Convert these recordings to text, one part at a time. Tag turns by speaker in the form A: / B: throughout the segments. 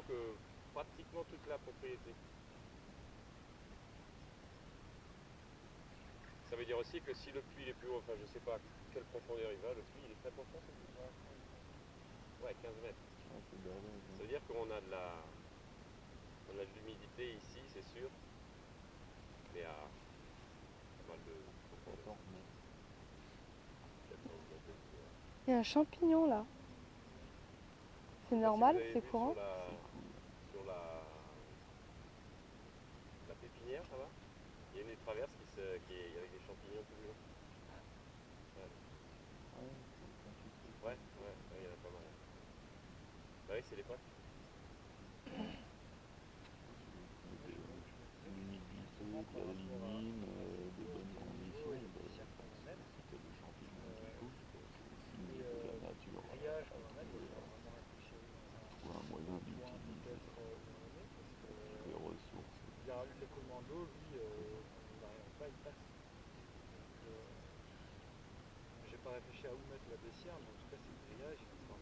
A: haut que pratiquement toute la propriété. Ça veut dire aussi que si le puits est plus haut, enfin je sais pas quelle profondeur il va, le puits il est très profond, ce puits. Ouais, 15 mètres. Ça veut dire qu'on a de l'humidité ici, c'est sûr, mais à pas mal de profondeur.
B: Il y a un champignon là. C'est normal,
A: Si
B: c'est courant.
A: Sur la pépinière, ça va. Il y a une traverse qui est avec des champignons tout le long. Ouais, il y en a pas mal. Bah oui, c'est les Pâques.
C: L'humidité, de la lignine, des bonnes conditions, c'est des champignons qui poussent, c'est signe que la nature a trouvé un moyen d'utiliser les ressources.
D: Le commando, lui, il n'arrive pas, il passe. J'ai pas réfléchi à où mettre la baissière, mais en tout cas, c'est le grillage, il va falloir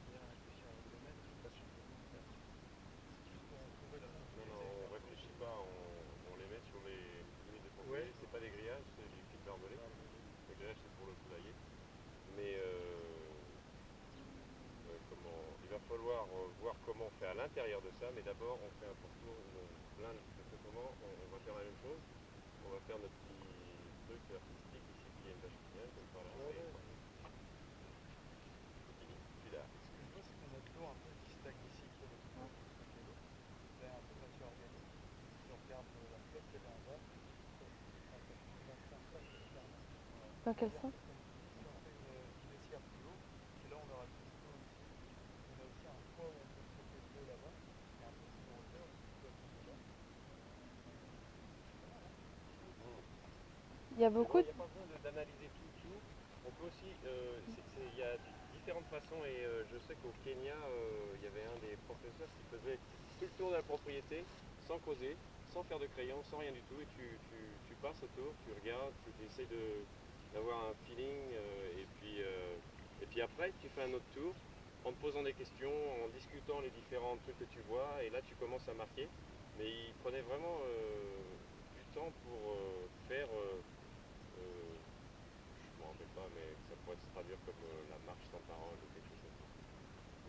D: bien réfléchir à où le mettre, il passe simplement.
A: Non, on réfléchit pas, on les met sur les limites de propriété. C'est pas des grillages, c'est des petites barbelés. Les grillages, c'est pour le poulailler. Mais il va falloir voir comment on fait à l'intérieur de ça, mais d'abord on fait un pourtour où on blinde comment on va faire la même chose. On va faire notre petit truc artistique ici, puis il y a une vache qui vient comme par là. Puis là.
D: Ce que je vois, c'est qu'on a de l'eau un peu qui stagne ici, qui est le là, un peu de matière organique. Si on regarde la flotte qu'il y avait en bas,
B: Dans quel sens?
D: si on fait une baissière plus haut, c'est là on aura plus d'eau ici. On a aussi un toit où on peut stocker de l'eau là-bas, et un peu plus de hauteur aussi qui doit tomber là.
B: Il y a beaucoup
A: Il n'y a pas besoin d'analyser tout. On peut aussi, il y a différentes façons et je sais qu'au Kenya, il y avait un des professeurs qui faisait tout le tour de la propriété sans causer, sans faire de crayon, sans rien du tout, et tu passes autour, tu regardes, tu essayes d'avoir un feeling, et puis après tu fais un autre tour en te posant des questions, en discutant les différents trucs que tu vois, et là tu commences à marquer. Mais il prenait vraiment du temps pour faire, je ne me rappelle pas, mais ça pourrait se traduire comme la marche sans parole ou quelque chose comme ça.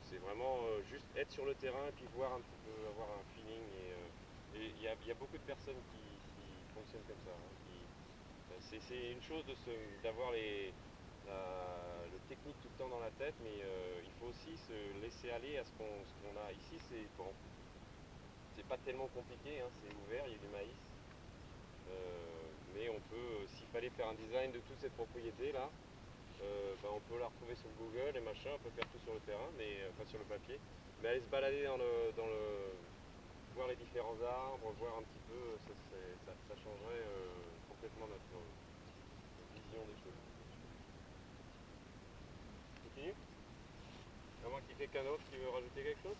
A: C'est vraiment juste être sur le terrain et puis voir un petit peu, avoir un feeling. Et il y a beaucoup de personnes qui fonctionnent comme ça. C'est une chose d'avoir le technique tout le temps dans la tête, mais il faut aussi se laisser aller à ce qu'on a. Ici, c'est pas tellement compliqué, hein, c'est ouvert, il y a du maïs. Mais on peut, s'il fallait faire un design de toute cette propriété là, on peut la retrouver sur Google et machin, on peut faire tout sur le terrain, mais enfin sur le papier. Mais aller se balader voir les différents arbres, voir un petit peu, ça changerait complètement notre vision des choses. Continue. À moins qu'il y ait quelqu'un d'autre qui veut rajouter quelque chose.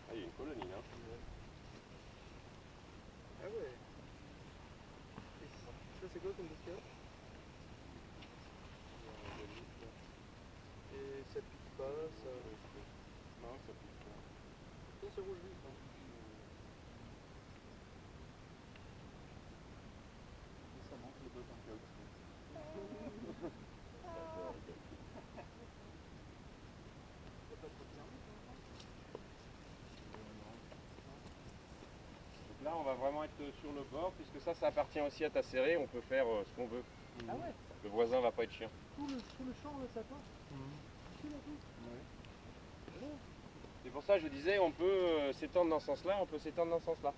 A: Ah, il y a une colonie là.
D: Ah ouais. Et ça c'est quoi comme bestiole? Et ça pique pas, ça...
A: Non, ça pique pas.
D: Non, c'est rouge vif. Hein.
C: Ça manque les bottes en caoutchouc.
A: Donc là, on va vraiment être sur le bord, puisque ça appartient aussi à ta serrée, on peut faire ce qu'on veut.
D: Ah ouais.
A: Le voisin va pas être chiant.
D: Tout le champ, là, ça part.
A: C'est pour ça que je disais, on peut s'étendre dans ce sens-là, on peut s'étendre dans ce sens-là.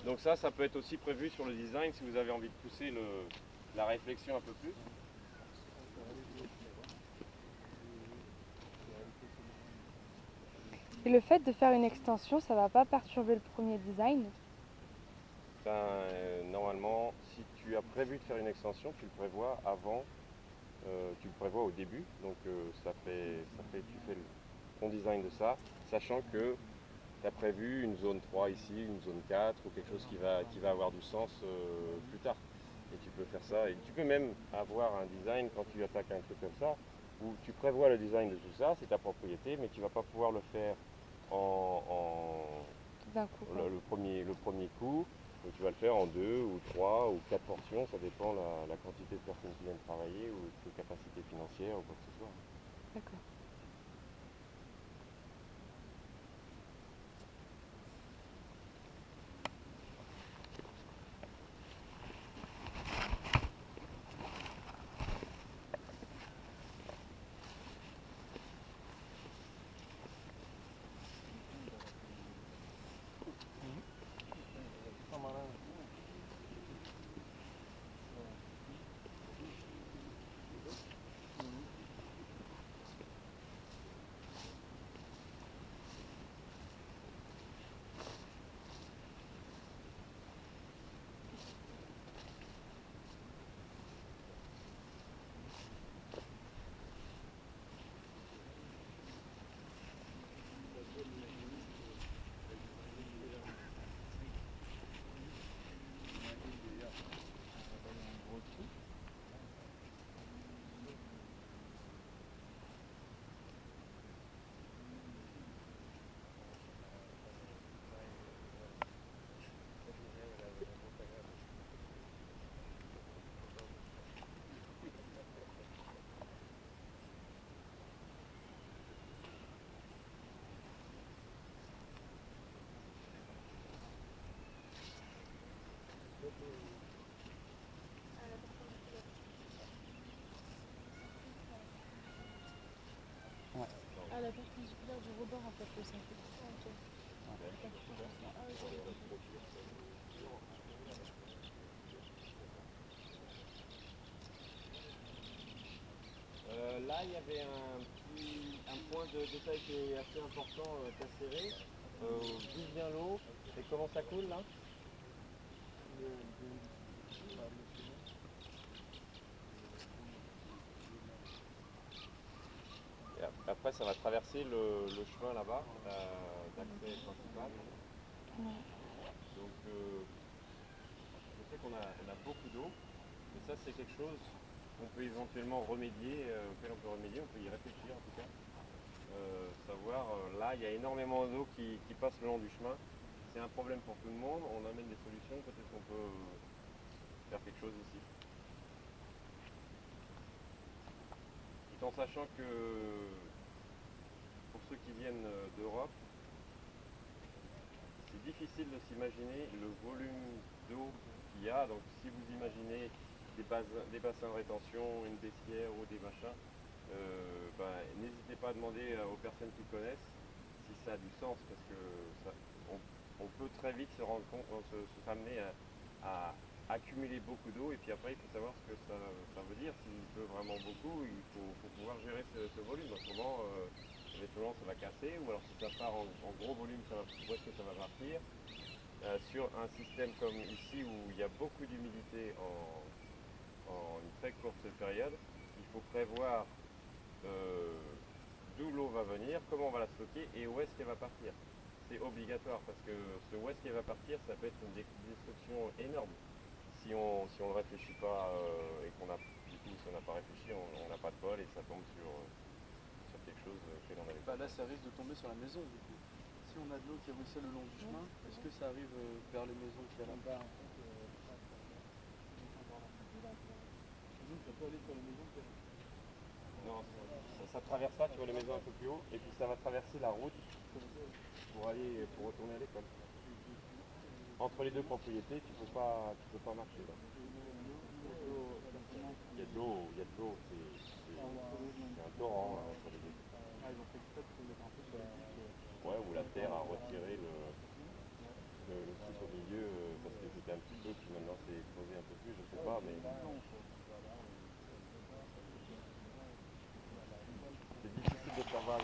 A: Donc ça peut être aussi prévu sur le design si vous avez envie de pousser la réflexion un peu plus.
B: Et le fait de faire une extension, ça va pas perturber le premier design?
A: Normalement, si tu as prévu de faire une extension, tu le prévois avant, tu le prévois au début. Donc tu fais ton design de ça, sachant que tu as prévu une zone 3 ici, une zone 4 ou quelque chose qui va avoir du sens plus tard. Et tu peux faire ça. Et tu peux même avoir un design quand tu attaques un truc comme ça, où tu prévois le design de tout ça, c'est ta propriété, mais tu vas pas pouvoir le faire
B: D'un coup, quoi.
A: le premier coup. Donc tu vas le faire en 2 ou 3 ou 4 portions, ça dépend la quantité de personnes qui viennent travailler ou de capacité financière ou quoi que ce soit.
B: D'accord.
E: Ah, la perpendiculaire du rebord en fait, le 5. Ok.
A: Là, il y avait un point de détail qui est assez important, t'as serré. Vise bien l'eau. Et comment ça coule là? Et après, ça va traverser le chemin là-bas, d'accès principal. Donc, je sais qu'on a beaucoup d'eau. Et ça, c'est quelque chose qu'on peut éventuellement remédier, auquel on peut remédier, on peut y réfléchir en tout cas. Savoir, là, il y a énormément d'eau qui passe le long du chemin. C'est un problème pour tout le monde, on amène des solutions, peut-être qu'on peut faire quelque chose ici. Tout en sachant que pour ceux qui viennent d'Europe, c'est difficile de s'imaginer le volume d'eau qu'il y a. Donc si vous imaginez des bassins de rétention, une baissière ou des machins, n'hésitez pas à demander aux personnes qui connaissent si ça a du sens, parce que on peut très vite se rendre compte, se ramener à accumuler beaucoup d'eau, et puis après il faut savoir ce que ça veut dire. S'il pleut vraiment beaucoup, il faut pouvoir gérer ce volume. Autrement, éventuellement ça va casser, ou alors si ça part en gros volume, où est-ce que ça va partir? Sur un système comme ici où il y a beaucoup d'humidité en une très courte période, il faut prévoir d'où l'eau va venir, comment on va la stocker et où est-ce qu'elle va partir. C'est obligatoire, parce que ce où est-ce qu'elle va partir, ça peut être une destruction énorme. Si on ne réfléchit pas et qu'on a, du coup, si on n'a pas réfléchi, on n'a pas de bol et ça tombe sur quelque chose que l'on n'avait pas.
D: Là, ça risque de tomber sur la maison du coup. Si on a de l'eau qui ruisselle le long du chemin, est-ce que ça arrive vers les maisons qu'il y a là-bas? Ça peut aller sur les maisons.
A: Non, ça traverse pas, tu vois les maisons un peu plus haut, et puis ça va traverser la route pour retourner à l'école. Entre les deux propriétés, tu peux pas marcher là. Il y a de l'eau, c'est un torrent là, entre les deux.
D: Ah, ils ont fait exprès de se mettre un peu sur les buts.
A: Ouais, où la terre a retiré le truc au milieu parce que c'était un petit peu, puis maintenant c'est exposé un peu plus, je sais pas, mais va